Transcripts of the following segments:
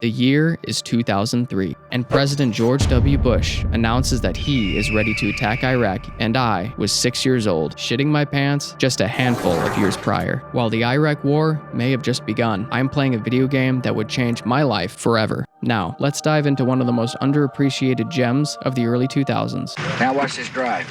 The year is 2003, and President George W. Bush announces that he is ready to attack Iraq, and I was 6 years old, shitting my pants just a handful of years prior. While the Iraq War may have just begun, I'm playing a video game that would change my life forever. Now, let's dive into one of the most underappreciated gems of the early 2000s. Now watch this drive.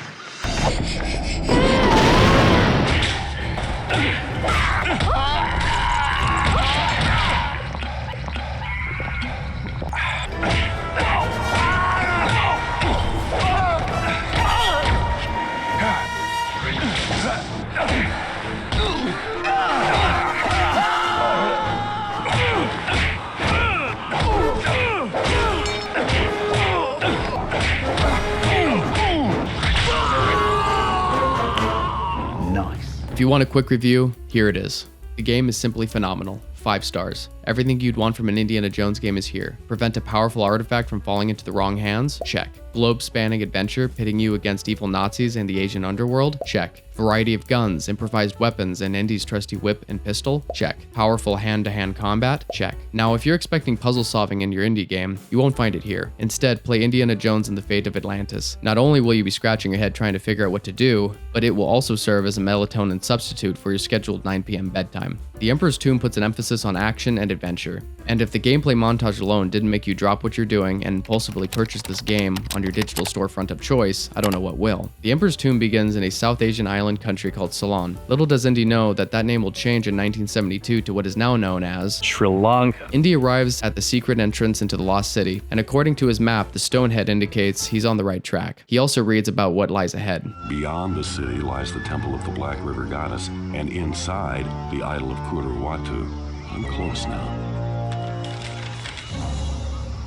If you want a quick review, here it is. The game is simply phenomenal. 5 stars. Everything you'd want from an Indiana Jones game is here. Prevent a powerful artifact from falling into the wrong hands? Check. Globe-spanning adventure pitting you against evil Nazis and the Asian underworld? Check. Variety of guns, improvised weapons, and Indy's trusty whip and pistol? Check. Powerful hand-to-hand combat? Check. Now, if you're expecting puzzle solving in your Indy game, you won't find it here. Instead, play Indiana Jones and the Fate of Atlantis. Not only will you be scratching your head trying to figure out what to do, but it will also serve as a melatonin substitute for your scheduled 9 p.m. bedtime. The Emperor's Tomb puts an emphasis on action and adventure. And if the gameplay montage alone didn't make you drop what you're doing and impulsively purchase this game on your digital storefront of choice, I don't know what will. The Emperor's Tomb begins in a South Asian island country called Ceylon. Little does Indy know that that name will change in 1972 to what is now known as Sri Lanka. Indy arrives at the secret entrance into the Lost City, and according to his map, the stonehead indicates he's on the right track. He also reads about what lies ahead. Beyond the city lies the temple of the Black River Goddess, and inside, the idol of Kuruwatu. I'm close now.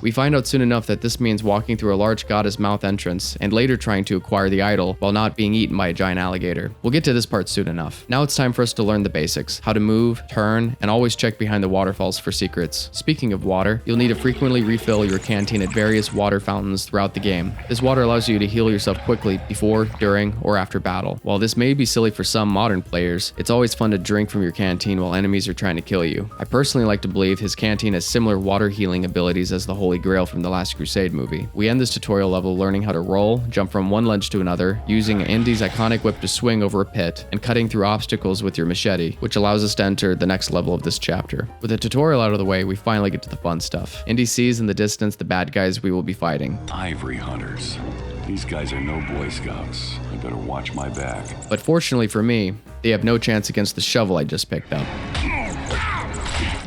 We find out soon enough that this means walking through a large goddess mouth entrance and later trying to acquire the idol while not being eaten by a giant alligator. We'll get to this part soon enough. Now it's time for us to learn the basics: how to move, turn, and always check behind the waterfalls for secrets. Speaking of water, you'll need to frequently refill your canteen at various water fountains throughout the game. This water allows you to heal yourself quickly before, during, or after battle. While this may be silly for some modern players, it's always fun to drink from your canteen while enemies are trying to kill you. I personally like to believe his canteen has similar water healing abilities as the Holy Grail from the Last Crusade movie. We end this tutorial level learning how to roll, jump from one ledge to another, using Indy's iconic whip to swing over a pit, and cutting through obstacles with your machete, which allows us to enter the next level of this chapter. With the tutorial out of the way, we finally get to the fun stuff. Indy sees in the distance the bad guys we will be fighting. Ivory hunters. These guys are no Boy Scouts. I better watch my back. But fortunately for me, they have no chance against the shovel I just picked up.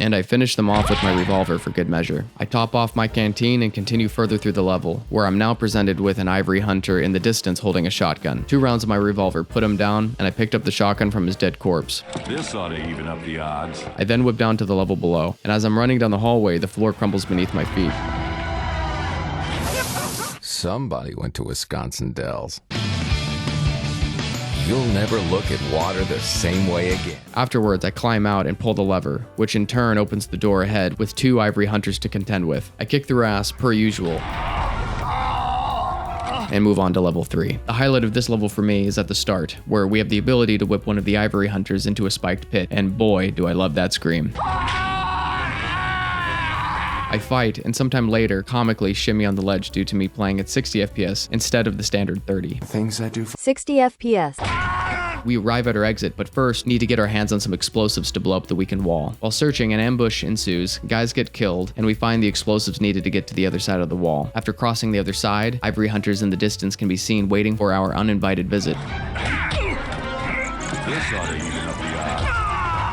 And I finish them off with my revolver for good measure. I top off my canteen and continue further through the level, where I'm now presented with an ivory hunter in the distance holding a shotgun. 2 rounds of my revolver put him down, and I picked up the shotgun from his dead corpse. This ought to even up the odds. I then whip down to the level below, and as I'm running down the hallway, the floor crumbles beneath my feet. Somebody went to Wisconsin Dells. You'll never look at water the same way again. Afterwards, I climb out and pull the lever, which in turn opens the door ahead with 2 ivory hunters to contend with. I kick their ass, per usual, and move on to level 3. The highlight of this level for me is at the start, where we have the ability to whip one of the ivory hunters into a spiked pit, and boy, do I love that scream. I fight, and sometime later, comically shimmy on the ledge due to me playing at 60 FPS instead of the standard 30. Things I do for 60 FPS. We arrive at our exit, but first need to get our hands on some explosives to blow up the weakened wall. While searching, an ambush ensues, guys get killed, and we find the explosives needed to get to the other side of the wall. After crossing the other side, ivory hunters in the distance can be seen waiting for our uninvited visit. This ought to even up the odds.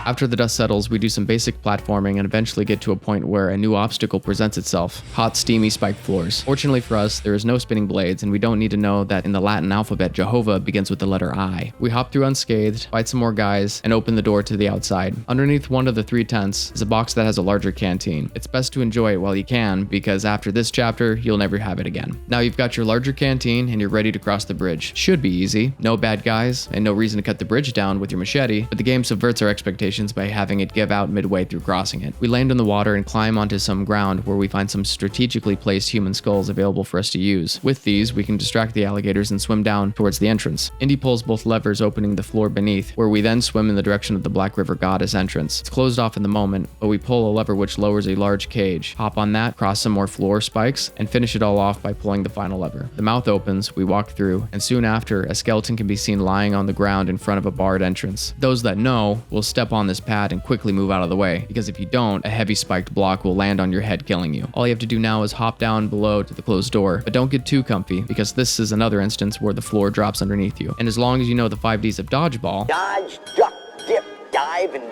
After the dust settles, we do some basic platforming and eventually get to a point where a new obstacle presents itself: hot, steamy spiked floors. Fortunately for us, there is no spinning blades, and we don't need to know that in the Latin alphabet, Jehovah begins with the letter I. We hop through unscathed, fight some more guys, and open the door to the outside. Underneath one of the 3 tents is a box that has a larger canteen. It's best to enjoy it while you can, because after this chapter, you'll never have it again. Now you've got your larger canteen, and you're ready to cross the bridge. Should be easy. No bad guys, and no reason to cut the bridge down with your machete, but the game subverts our expectations conditions by having it give out midway through crossing it. We land in the water and climb onto some ground where we find some strategically placed human skulls available for us to use. With these, we can distract the alligators and swim down towards the entrance. Indy pulls both levers, opening the floor beneath, where we then swim in the direction of the Black River Goddess entrance. It's closed off in the moment, but we pull a lever which lowers a large cage, hop on that, cross some more floor spikes, and finish it all off by pulling the final lever. The mouth opens, we walk through, and soon after, a skeleton can be seen lying on the ground in front of a barred entrance. Those that know will step on this pad and quickly move out of the way, because if you don't, a heavy spiked block will land on your head, killing you. All you have to do now is hop down below to the closed door, but don't get too comfy, because this is another instance where the floor drops underneath you. And as long as you know the 5 Ds of dodgeball, Dodge, duck, dip, dive, and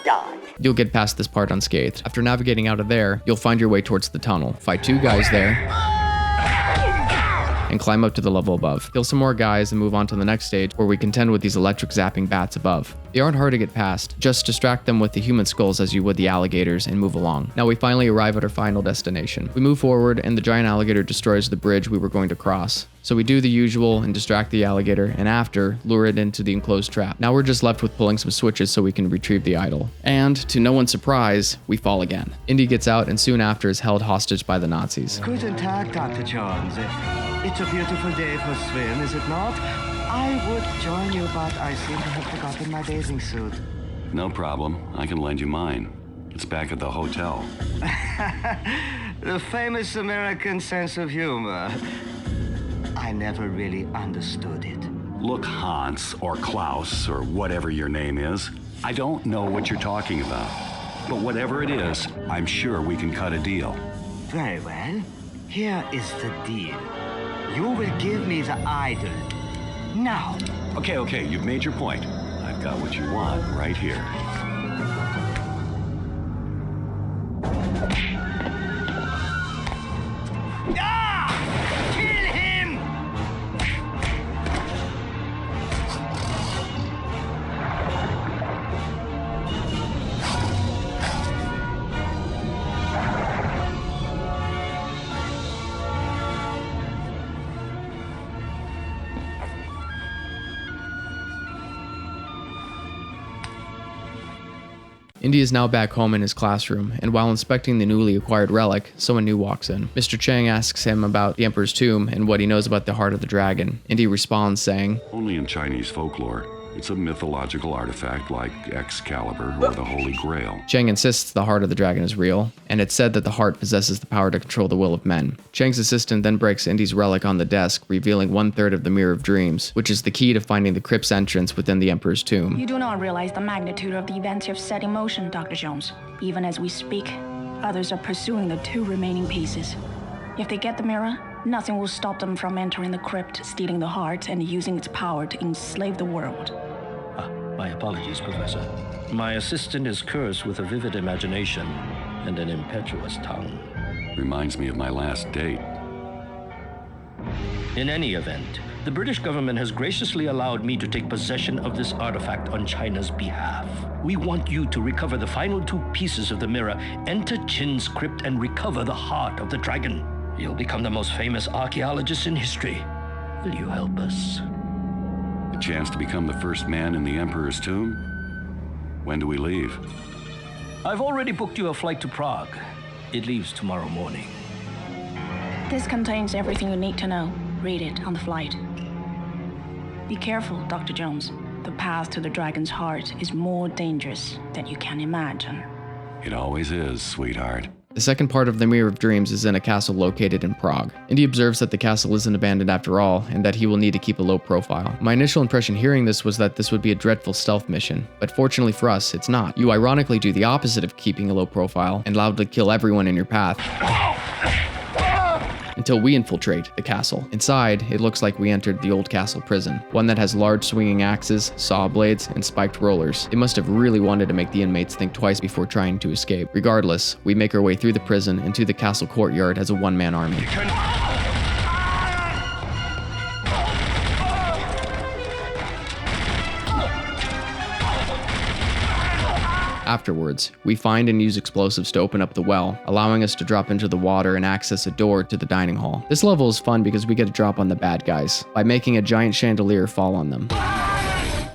dodge, you'll get past this part unscathed. After navigating out of there, you'll find your way towards the tunnel, fight 2 guys there, and climb up to the level above. Kill some more guys and move on to the next stage where we contend with these electric zapping bats above. They aren't hard to get past, just distract them with the human skulls as you would the alligators and move along. Now we finally arrive at our final destination. We move forward and the giant alligator destroys the bridge we were going to cross. So we do the usual and distract the alligator, and after, lure it into the enclosed trap. Now we're just left with pulling some switches so we can retrieve the idol. And, to no one's surprise, we fall again. Indy gets out and soon after is held hostage by the Nazis. Guten Tag, Dr. Jones. It's a beautiful day for a swim, is it not? I would join you, but I seem to have forgotten my bathing suit. No problem. I can lend you mine. It's back at the hotel. The famous American sense of humor. I never really understood it. Look, Hans, or Klaus, or whatever your name is, I don't know what you're talking about. But whatever it is, I'm sure we can cut a deal. Very well. Here is the deal. You will give me the idol. Now. Okay, you've made your point. I've got what you want right here. Kill him! Indy is now back home in his classroom, and while inspecting the newly acquired relic, someone new walks in. Mr. Chang asks him about the Emperor's tomb and what he knows about the Heart of the Dragon. Indy responds saying, Only in Chinese folklore. It's a mythological artifact like Excalibur or the Holy Grail. Chang insists the Heart of the Dragon is real, and it's said that the heart possesses the power to control the will of men. Chang's assistant then breaks Indy's relic on the desk, revealing 1/3 of the Mirror of Dreams, which is the key to finding the crypt's entrance within the Emperor's tomb. You do not realize the magnitude of the events you've set in motion, Dr. Jones. Even as we speak, others are pursuing the 2 remaining pieces. If they get the mirror, nothing will stop them from entering the crypt, stealing the heart, and using its power to enslave the world. My apologies, Professor. My assistant is cursed with a vivid imagination and an impetuous tongue. Reminds me of my last date. In any event, the British government has graciously allowed me to take possession of this artifact on China's behalf. We want you to recover the final 2 pieces of the mirror, enter Qin's crypt, and recover the heart of the dragon. You'll become the most famous archaeologist in history. Will you help us? A chance to become the first man in the Emperor's tomb? When do we leave? I've already booked you a flight to Prague. It leaves tomorrow morning. This contains everything you need to know. Read it on the flight. Be careful, Dr. Jones. The path to the dragon's heart is more dangerous than you can imagine. It always is, sweetheart. The second part of the Mirror of Dreams is in a castle located in Prague. Indy observes that the castle isn't abandoned after all, and that he will need to keep a low profile. My initial impression hearing this was that this would be a dreadful stealth mission, but fortunately for us, it's not. You ironically do the opposite of keeping a low profile, and loudly kill everyone in your path. Until we infiltrate the castle. Inside, it looks like we entered the old castle prison, one that has large swinging axes, saw blades, and spiked rollers. They must have really wanted to make the inmates think twice before trying to escape. Regardless, we make our way through the prison and to the castle courtyard as a one-man army. Afterwards, we find and use explosives to open up the well, allowing us to drop into the water and access a door to the dining hall. This level is fun because we get to drop on the bad guys by making a giant chandelier fall on them.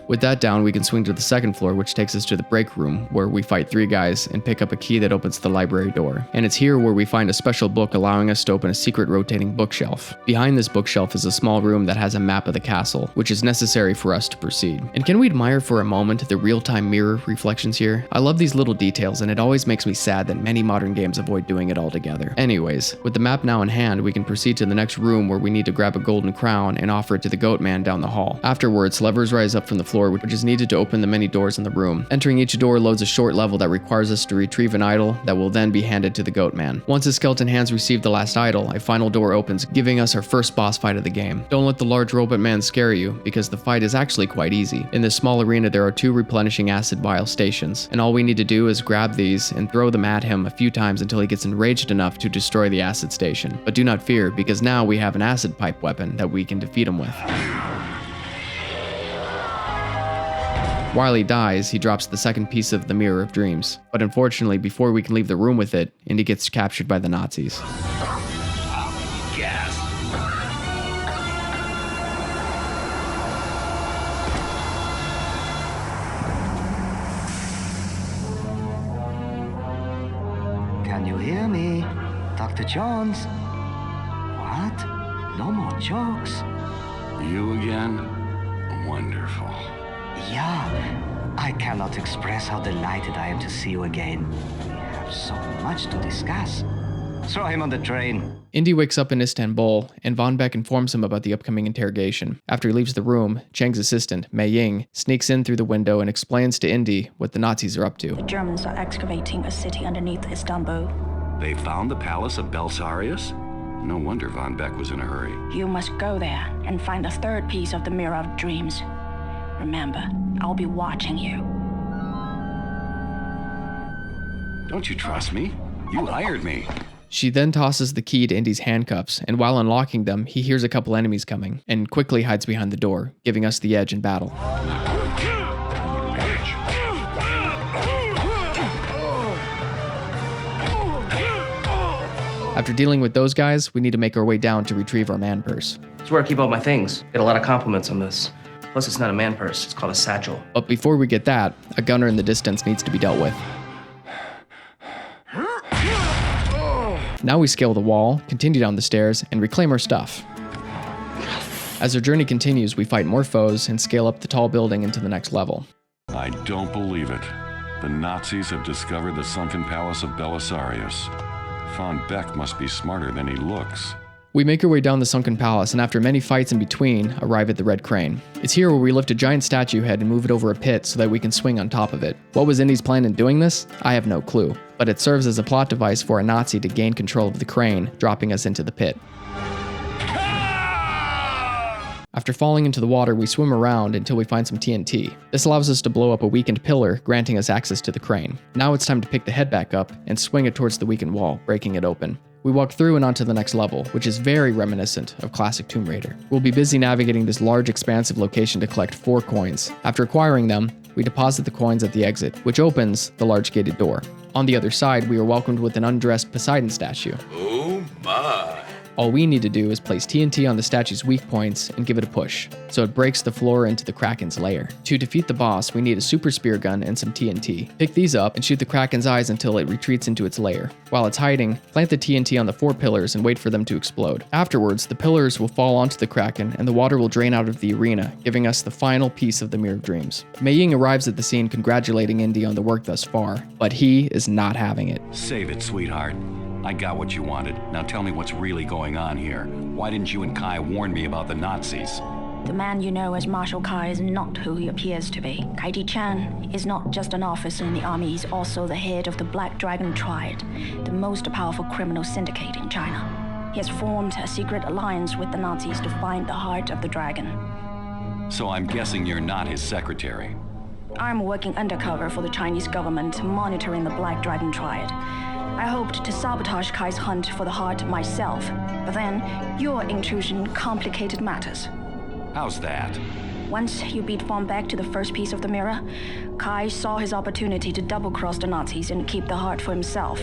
With that down, we can swing to the second floor, which takes us to the break room, where we fight 3 guys and pick up a key that opens the library door. And it's here where we find a special book allowing us to open a secret rotating bookshelf. Behind this bookshelf is a small room that has a map of the castle, which is necessary for us to proceed. And can we admire for a moment the real-time mirror reflections here? I love these little details, and it always makes me sad that many modern games avoid doing it altogether. Anyways, with the map now in hand, we can proceed to the next room where we need to grab a golden crown and offer it to the goat man down the hall. Afterwards, levers rise up from the floor, which is needed to open the many doors in the room. Entering each door loads a short level that requires us to retrieve an idol that will then be handed to the goat man. Once the skeleton hands receive the last idol, a final door opens, giving us our first boss fight of the game. Don't let the large robot man scare you, because the fight is actually quite easy. In this small arena, there are 2 replenishing acid vial stations, and all we need to do is grab these and throw them at him a few times until he gets enraged enough to destroy the acid station. But do not fear, because now we have an acid pipe weapon that we can defeat him with. While he dies, he drops the second piece of the Mirror of Dreams. But unfortunately, before we can leave the room with it, Indy gets captured by the Nazis. Gas. Can you hear me? Dr. Jones? What? No more jokes? You again? Wonderful. Yeah, I cannot express how delighted I am to see you again. We have so much to discuss. Throw him on the train. Indy wakes up in Istanbul, and Von Beck informs him about the upcoming interrogation. After he leaves the room, Chang's assistant, Mei Ying, sneaks in through the window and explains to Indy what the Nazis are up to. The Germans are excavating a city underneath Istanbul. They found the palace of Belisarius? No wonder Von Beck was in a hurry. You must go there and find the 3rd piece of the Mirror of Dreams. Remember, I'll be watching you. Don't you trust me? You hired me. She then tosses the key to Indy's handcuffs, and while unlocking them, he hears a couple enemies coming, and quickly hides behind the door, giving us the edge in battle. After dealing with those guys, we need to make our way down to retrieve our man purse. It's where I keep all my things. Get a lot of compliments on this. Plus, it's not a man purse, it's called a satchel. But before we get that, a gunner in the distance needs to be dealt with. Now we scale the wall, continue down the stairs, and reclaim our stuff. As our journey continues, we fight more foes and scale up the tall building into the next level. I don't believe it. The Nazis have discovered the sunken palace of Belisarius. Von Beck must be smarter than he looks. We make our way down the sunken palace, and after many fights in between, arrive at the Red Crane. It's here where we lift a giant statue head and move it over a pit so that we can swing on top of it. What was Indy's plan in doing this? I have no clue, but it serves as a plot device for a Nazi to gain control of the crane, dropping us into the pit. After falling into the water, we swim around until we find some TNT. This allows us to blow up a weakened pillar, granting us access to the crane. Now it's time to pick the head back up and swing it towards the weakened wall, breaking it open. We walk through and onto the next level, which is very reminiscent of classic Tomb Raider. We'll be busy navigating this large, expansive location to collect 4 coins. After acquiring them, we deposit the coins at the exit, which opens the large gated door. On the other side, we are welcomed with an undressed Poseidon statue. Oh my. All we need to do is place TNT on the statue's weak points and give it a push, so it breaks the floor into the Kraken's lair. To defeat the boss, we need a super spear gun and some TNT. Pick these up and shoot the Kraken's eyes until it retreats into its lair. While it's hiding, plant the TNT on the 4 pillars and wait for them to explode. Afterwards, the pillars will fall onto the Kraken and the water will drain out of the arena, giving us the final piece of the Mirror of Dreams. Mei Ying arrives at the scene congratulating Indy on the work thus far, but he is not having it. Save it, sweetheart. I got what you wanted. Now tell me what's really going on here. Why didn't you and Kai warn me about the Nazis? The man you know as Marshal Kai is not who he appears to be. Chang is not just an officer in the army, he's also the head of the Black Dragon Triad, the most powerful criminal syndicate in China. He has formed a secret alliance with the Nazis to find the heart of the dragon. So I'm guessing you're not his secretary. I'm working undercover for the Chinese government, monitoring the Black Dragon Triad. I hoped to sabotage Kai's hunt for the heart myself, but then your intrusion complicated matters. How's that? Once you beat Von Beck to the first piece of the mirror, Kai saw his opportunity to double-cross the Nazis and keep the heart for himself.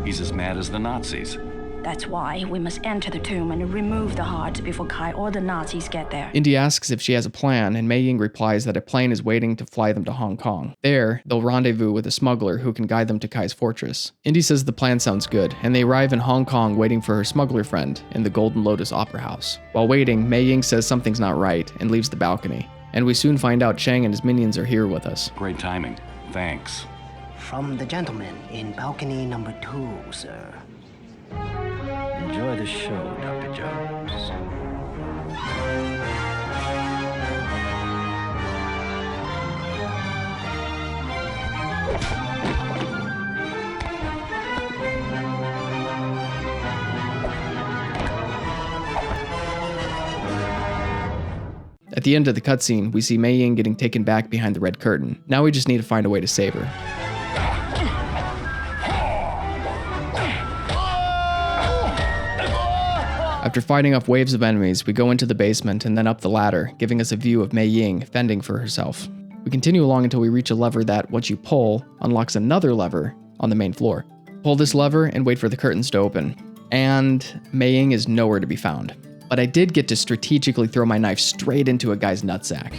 He's as mad as the Nazis. That's why we must enter the tomb and remove the hearts before Kai or the Nazis get there. Indy asks if she has a plan, and Mei Ying replies that a plane is waiting to fly them to Hong Kong. There, they'll rendezvous with a smuggler who can guide them to Kai's fortress. Indy says the plan sounds good, and they arrive in Hong Kong waiting for her smuggler friend in the Golden Lotus Opera House. While waiting, Mei Ying says something's not right and leaves the balcony. And we soon find out Chang and his minions are here with us. Great timing. Thanks. From the gentleman in balcony number 2, sir. Enjoy the show, Dr. Jones. At the end of the cutscene, we see Mei Ying getting taken back behind the red curtain. Now we just need to find a way to save her. After fighting off waves of enemies, we go into the basement and then up the ladder, giving us a view of Mei Ying fending for herself. We continue along until we reach a lever that, once you pull, unlocks another lever on the main floor. Pull this lever and wait for the curtains to open. And Mei Ying is nowhere to be found. But I did get to strategically throw my knife straight into a guy's nutsack.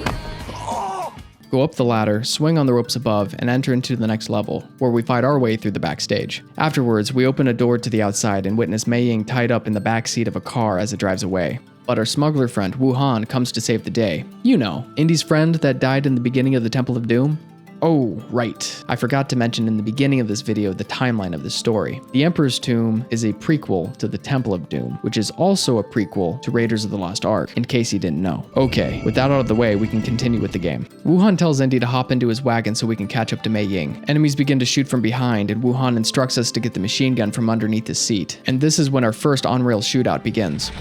Go up the ladder, swing on the ropes above, and enter into the next level, where we fight our way through the backstage. Afterwards, we open a door to the outside and witness Mei Ying tied up in the back seat of a car as it drives away. But our smuggler friend, Wuhan, comes to save the day. You know, Indy's friend that died in the beginning of the Temple of Doom? Oh, right. I forgot to mention in the beginning of this video the timeline of this story. The Emperor's Tomb is a prequel to the Temple of Doom, which is also a prequel to Raiders of the Lost Ark, in case you didn't know. Okay, with that out of the way, we can continue with the game. Wuhan tells Indy to hop into his wagon so we can catch up to Mei Ying. Enemies begin to shoot from behind, and Wuhan instructs us to get the machine gun from underneath his seat. And this is when our first on-rail shootout begins.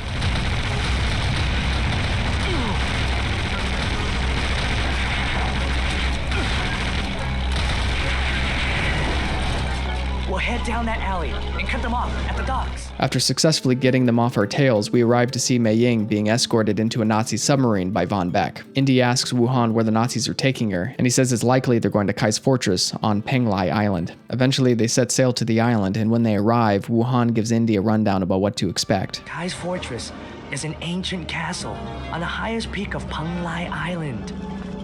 Head down that alley and cut them off at the docks. After successfully getting them off our tails, we arrive to see Mei Ying being escorted into a Nazi submarine by Von Beck. Indy asks Wuhan where the Nazis are taking her, and he says it's likely they're going to Kai's fortress on Peng Lai Island. Eventually, they set sail to the island, and when they arrive, Wuhan gives Indy a rundown about what to expect. Kai's fortress is an ancient castle on the highest peak of Peng Lai Island.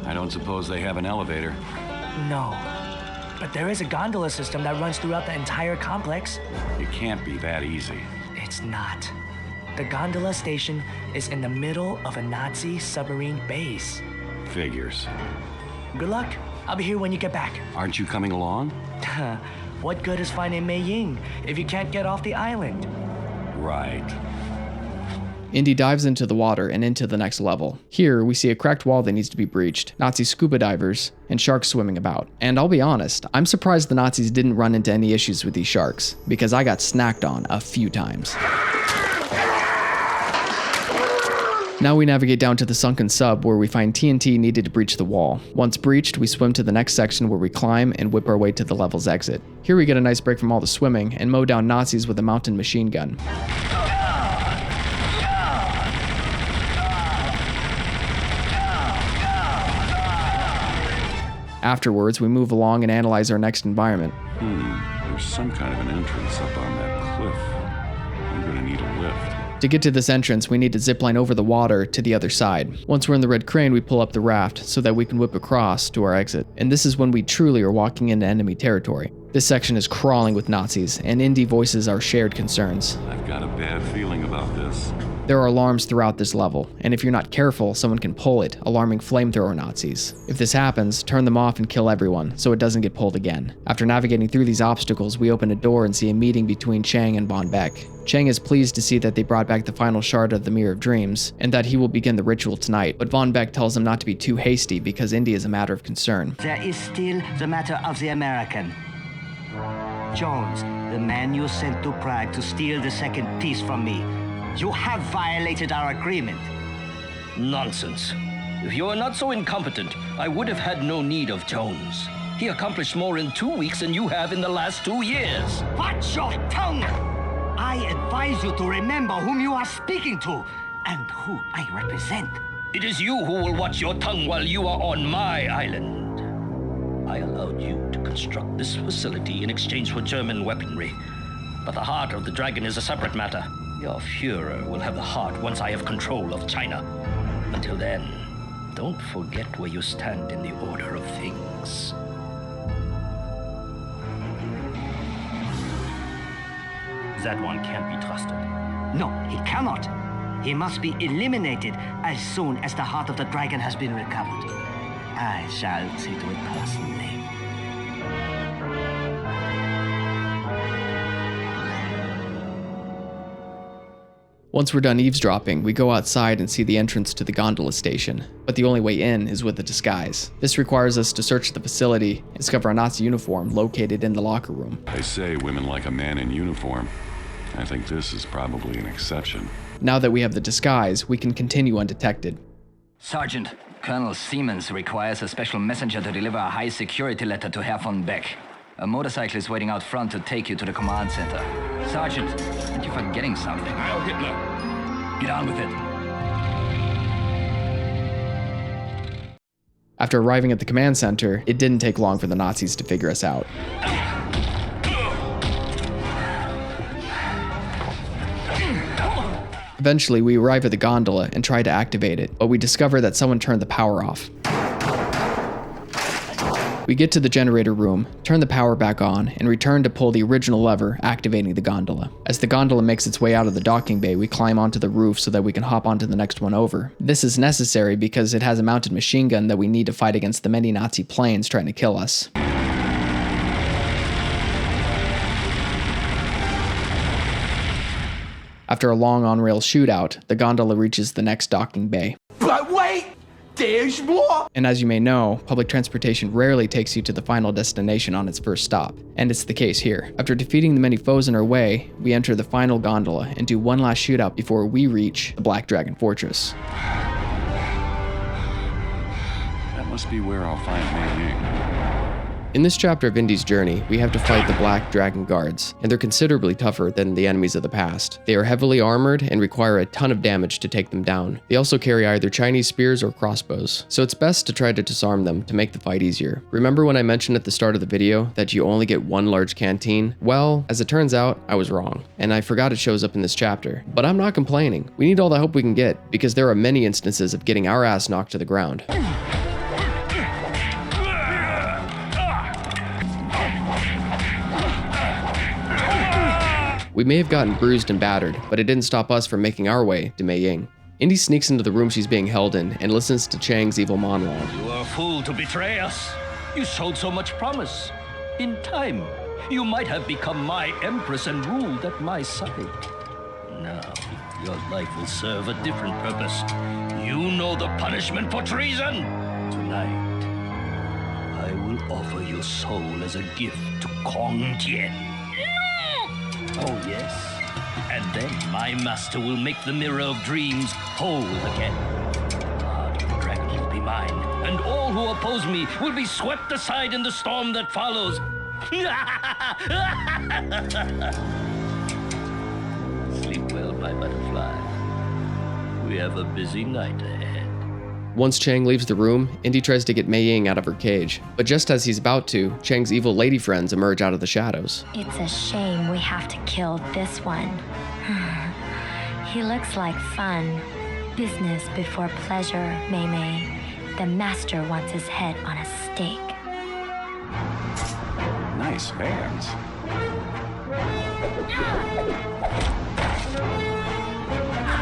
I don't suppose they have an elevator. No. But there is a gondola system that runs throughout the entire complex. It can't be that easy. It's not. The gondola station is in the middle of a Nazi submarine base. Figures. Good luck. I'll be here when you get back. Aren't you coming along? What good is finding Mei Ying if you can't get off the island? Right. Indy dives into the water and into the next level. Here, we see a cracked wall that needs to be breached, Nazi scuba divers, and sharks swimming about. And I'll be honest, I'm surprised the Nazis didn't run into any issues with these sharks, because I got snacked on a few times. Now we navigate down to the sunken sub where we find TNT needed to breach the wall. Once breached, we swim to the next section where we climb and whip our way to the level's exit. Here we get a nice break from all the swimming and mow down Nazis with a mountain machine gun. Afterwards, we move along and analyze our next environment. There's some kind of an entrance up on that cliff. I'm gonna need a lift. To get to this entrance, we need to zipline over the water to the other side. Once we're in the red crane, we pull up the raft so that we can whip across to our exit. And this is when we truly are walking into enemy territory. This section is crawling with Nazis, and Indy voices our shared concerns. I've got a bad feeling about this. There are alarms throughout this level, and if you're not careful, someone can pull it, alarming flamethrower Nazis. If this happens, turn them off and kill everyone, so it doesn't get pulled again. After navigating through these obstacles, we open a door and see a meeting between Chang and Von Beck. Chang is pleased to see that they brought back the final shard of the Mirror of Dreams, and that he will begin the ritual tonight, but Von Beck tells him not to be too hasty because Indy is a matter of concern. There is still the matter of the American. Jones, the man you sent to Prague to steal the second piece from me. You have violated our agreement. Nonsense. If you were not so incompetent, I would have had no need of Jones. He accomplished more in 2 weeks than you have in the last 2 years. Watch your tongue! I advise you to remember whom you are speaking to and who I represent. It is you who will watch your tongue while you are on my island. I allowed you to construct this facility in exchange for German weaponry. But the heart of the dragon is a separate matter. Your Führer will have the heart once I have control of China. Until then, don't forget where you stand in the order of things. That one can't be trusted. No, he cannot. He must be eliminated as soon as the heart of the dragon has been recovered. I shall see to it personally. Once we're done eavesdropping, we go outside and see the entrance to the gondola station, but the only way in is with a disguise. This requires us to search the facility and discover a Nazi uniform located in the locker room. They say women like a man in uniform. I think this is probably an exception. Now that we have the disguise, we can continue undetected. Sergeant, Colonel Siemens requires a special messenger to deliver a high-security letter to Herr von Beck. A motorcycle is waiting out front to take you to the command center. Sergeant, aren't you forgetting something? Heil Hitler! Get on with it. After arriving at the command center, it didn't take long for the Nazis to figure us out. Eventually, we arrive at the gondola and try to activate it, but we discover that someone turned the power off. We get to the generator room, turn the power back on, and return to pull the original lever, activating the gondola. As the gondola makes its way out of the docking bay, we climb onto the roof so that we can hop onto the next one over. This is necessary because it has a mounted machine gun that we need to fight against the many Nazi planes trying to kill us. After a long on-rail shootout, the gondola reaches the next docking bay. But wait! There's more! And as you may know, public transportation rarely takes you to the final destination on its first stop, and it's the case here. After defeating the many foes in our way, we enter the final gondola and do one last shootout before we reach the Black Dragon Fortress. That must be where I'll find Mei Ying. In this chapter of Indy's journey, we have to fight the Black Dragon Guards, and they're considerably tougher than the enemies of the past. They are heavily armored and require a ton of damage to take them down. They also carry either Chinese spears or crossbows, so it's best to try to disarm them to make the fight easier. Remember when I mentioned at the start of the video that you only get one large canteen? Well, as it turns out, I was wrong, and I forgot it shows up in this chapter. But I'm not complaining. We need all the help we can get, because there are many instances of getting our ass knocked to the ground. We may have gotten bruised and battered, but it didn't stop us from making our way to Mei Ying. Indy sneaks into the room she's being held in and listens to Chang's evil monologue. You are a fool to betray us. You showed so much promise. In time, you might have become my empress and ruled at my side. Now, your life will serve a different purpose. You know the punishment for treason. Tonight, I will offer your soul as a gift to Kong Tian. Oh, yes. And then my master will make the Mirror of Dreams whole again. The heart of the dragon will be mine, and all who oppose me will be swept aside in the storm that follows. Sleep well, my butterfly. We have a busy night ahead. Once Chang leaves the room, Indy tries to get Mei Ying out of her cage. But just as he's about to, Chang's evil lady friends emerge out of the shadows. It's a shame we have to kill this one. He looks like fun. Business before pleasure, Mei Mei. The master wants his head on a stake. Nice hands.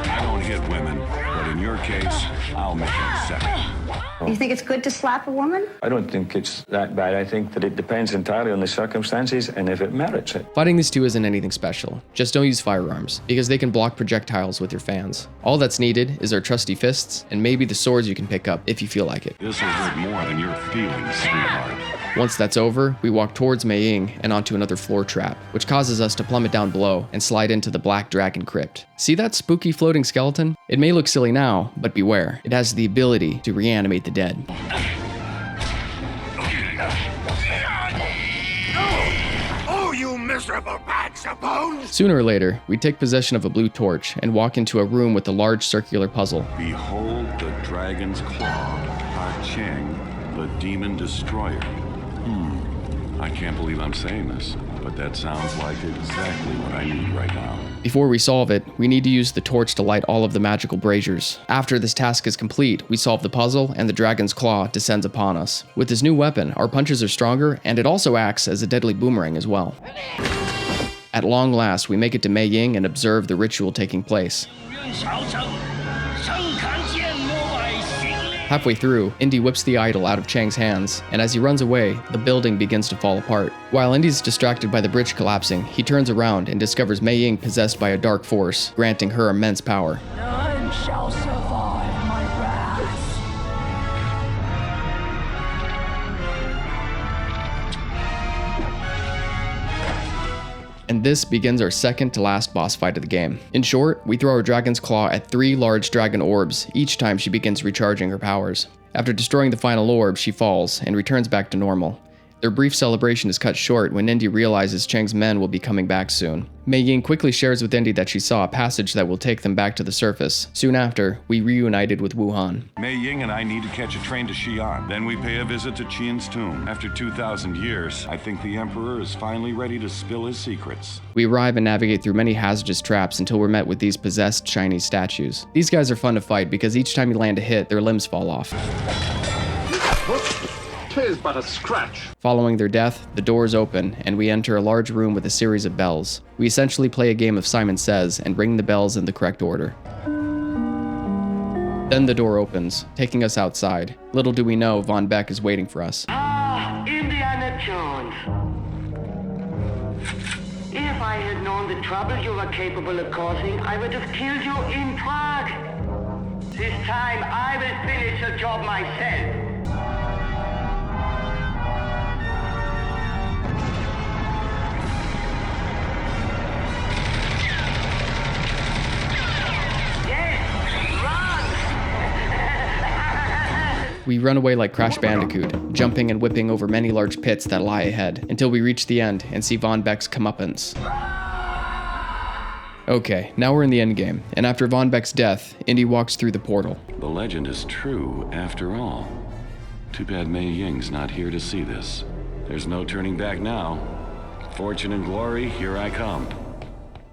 I don't hit women, but in your case, I'll make an exception. You think it's good to slap a woman? I don't think it's that bad. I think that it depends entirely on the circumstances and if it merits it. Fighting these two isn't anything special. Just don't use firearms, because they can block projectiles with your fans. All that's needed is our trusty fists, and maybe the swords you can pick up if you feel like it. This will hurt more than your feelings, sweetheart. Once that's over, we walk towards Mei Ying and onto another floor trap, which causes us to plummet down below and slide into the Black Dragon Crypt. See that spooky floating skeleton? It may look silly now, but beware. It has the ability to reanimate the dead. Oh, you miserable bags of bones! Sooner or later, we take possession of a blue torch and walk into a room with a large circular puzzle. Behold the dragon's claw, Chang, the demon destroyer. I can't believe I'm saying this, but but that sounds like exactly what I need right now. Before we solve it, we need to use the torch to light all of the magical braziers. After this task is complete, we solve the puzzle and the dragon's claw descends upon us. With this new weapon, our punches are stronger and it also acts as a deadly boomerang as well. At long last, we make it to Mei Ying and observe the ritual taking place. Halfway through, Indy whips the idol out of Chang's hands, and as he runs away, the building begins to fall apart. While Indy's distracted by the bridge collapsing, he turns around and discovers Mei Ying possessed by a dark force, granting her immense power. None shall survive my wrath. And this begins our second to last boss fight of the game. In short, we throw our dragon's claw at 3 large dragon orbs each time she begins recharging her powers. After destroying the final orb, she falls and returns back to normal. Their brief celebration is cut short when Indy realizes Chang's men will be coming back soon. Mei Ying quickly shares with Indy that she saw a passage that will take them back to the surface. Soon after, we reunited with Wuhan. Mei Ying and I need to catch a train to Xi'an. Then we pay a visit to Qian's tomb. After 2,000 years, I think the Emperor is finally ready to spill his secrets. We arrive and navigate through many hazardous traps until we're met with these possessed Chinese statues. These guys are fun to fight because each time you land a hit, their limbs fall off. 'Tis but a scratch. Following their death, the doors open, and we enter a large room with a series of bells. We essentially play a game of Simon Says and ring the bells in the correct order. Then the door opens, taking us outside. Little do we know, Von Beck is waiting for us. Ah, Indiana Jones. If I had known the trouble you were capable of causing, I would have killed you in Prague. This time, I will finish the job myself. We run away like Crash Bandicoot, jumping and whipping over many large pits that lie ahead, until we reach the end and see Von Beck's comeuppance. Okay, now we're in the endgame, and after Von Beck's death, Indy walks through the portal. The legend is true, after all. Too bad Mei Ying's not here to see this. There's no turning back now. Fortune and glory, here I come.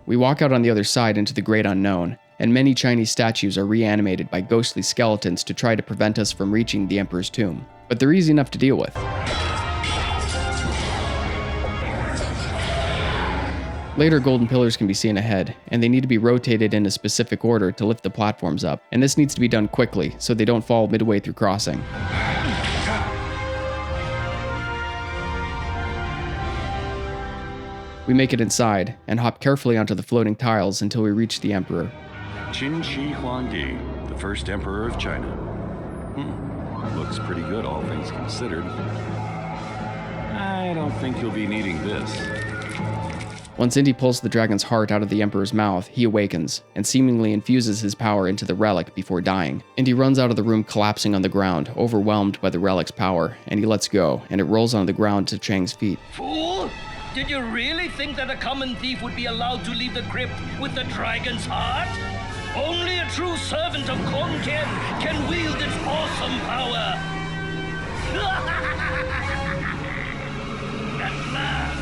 We walk out on the other side into the great unknown, and many Chinese statues are reanimated by ghostly skeletons to try to prevent us from reaching the Emperor's tomb. But they're easy enough to deal with. Later golden pillars can be seen ahead, and they need to be rotated in a specific order to lift the platforms up, and this needs to be done quickly so they don't fall midway through crossing. We make it inside, and hop carefully onto the floating tiles until we reach the Emperor. Qin Shi Huangdi, the first emperor of China. Looks pretty good, all things considered. I don't think you'll be needing this. Once Indy pulls the dragon's heart out of the Emperor's mouth, he awakens, and seemingly infuses his power into the relic before dying. Indy runs out of the room collapsing on the ground, overwhelmed by the relic's power, and he lets go, and it rolls on the ground to Chang's feet. Fool! Did you really think that a common thief would be allowed to leave the crypt with the dragon's heart? Only a true servant of Kong Ken can wield its awesome power. At last,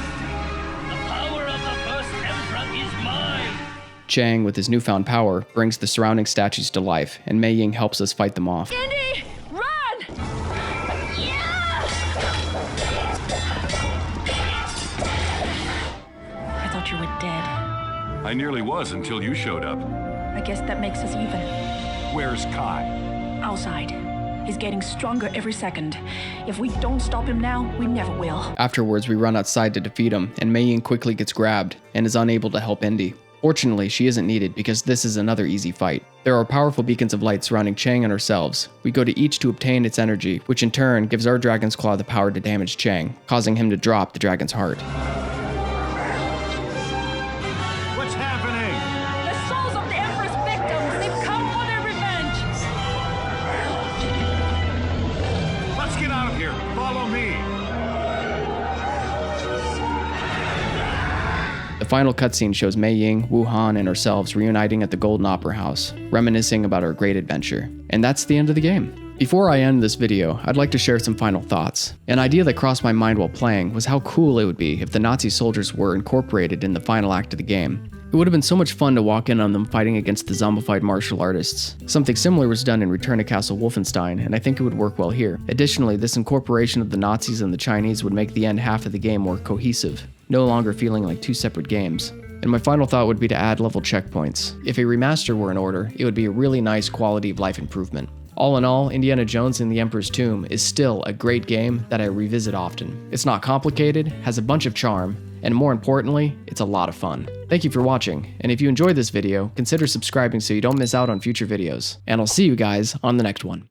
the power of the first emperor is mine. Chang, with his newfound power, brings the surrounding statues to life, and Mei Ying helps us fight them off. Indy, run! I thought you were dead. I nearly was until you showed up. I guess that makes us even. Where's Kai? Outside. He's getting stronger every second. If we don't stop him now, we never will. Afterwards, we run outside to defeat him, and Mei Ying quickly gets grabbed and is unable to help Indy. Fortunately, she isn't needed because this is another easy fight. There are powerful beacons of light surrounding Chang and ourselves. We go to each to obtain its energy, which in turn gives our dragon's claw the power to damage Chang, causing him to drop the dragon's heart. What's happening? The souls of the Emperor's victims, they've come for their revenge. Let's get out of here. Follow me. The final cutscene shows Mei Ying, Wuhan, and ourselves reuniting at the Golden Opera House, reminiscing about our great adventure. And that's the end of the game. Before I end this video, I'd like to share some final thoughts. An idea that crossed my mind while playing was how cool it would be if the Nazi soldiers were incorporated in the final act of the game. It would have been so much fun to walk in on them fighting against the zombified martial artists. Something similar was done in Return to Castle Wolfenstein, and I think it would work well here. Additionally, this incorporation of the Nazis and the Chinese would make the end half of the game more cohesive, no longer feeling like two separate games. And my final thought would be to add level checkpoints. If a remaster were in order, it would be a really nice quality of life improvement. All in all, Indiana Jones and the Emperor's Tomb is still a great game that I revisit often. It's not complicated, has a bunch of charm, and more importantly, it's a lot of fun. Thank you for watching, and if you enjoyed this video, consider subscribing so you don't miss out on future videos. And I'll see you guys on the next one.